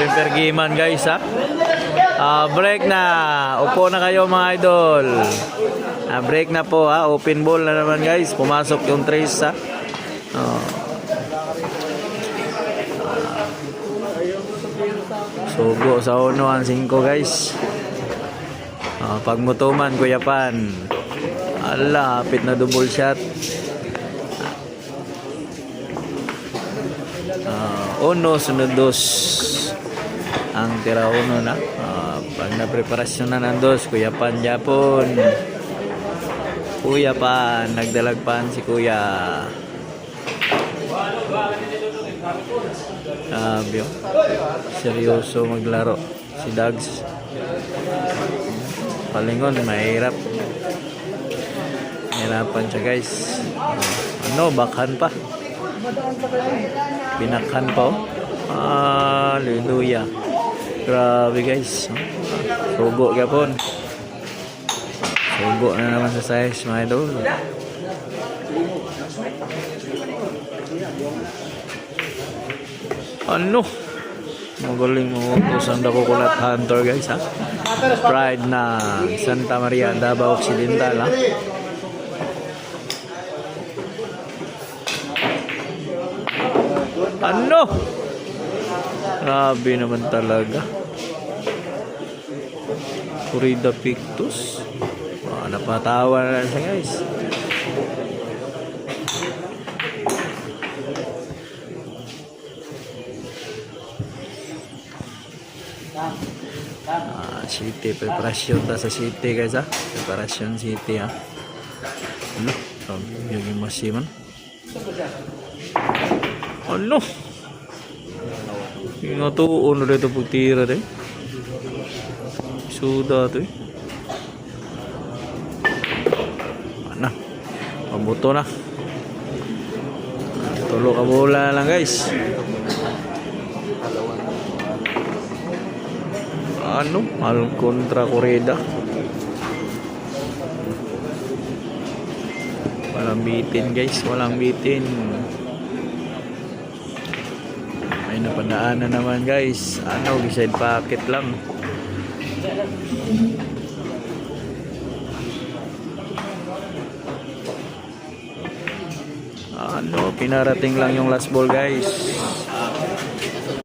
Pempergiman guys ha. Break na. Upo na kayo mga idol. Break na po ha. Open ball na naman guys. Pumasok yung trace ha. Sugo sa 1 ang 5 guys. Pagmutuman Kuya Pan. Ala, hapit na double shot. 1 sunod 2 ang tira 1 na. Pag napreparasyon na ng 2, Kuya Pan Japon. Kuya Pan, nagdalagpan si Kuya. Sabi seryoso maglaro si Dags. Palingon, mahirap. Hirapan siya guys. Bakhan pa. Pinakhan pa oh. Hallelujah. Grabe guys. Sugo gapon. Sugo na naman sa size mga idol. Magaling mo utusan dako kulat Hunter guys ha. Pride na Santa Maria Davao Occidental ha. Grabe naman talaga. Corrida Pictus. Napatawa na siya guys. City, preparasyon ta sa City guys ha. Preparasyon City ha. Yung masiman. Yung tuon na dito pagtira deh. Sudah to eh. Pabuto na. Tulo ka bola lang guys. Al kontra Corrida. Walang bitin guys, walang bitin. May napadaan na naman guys. Beside pocket lang. Pinarating lang yung last ball guys.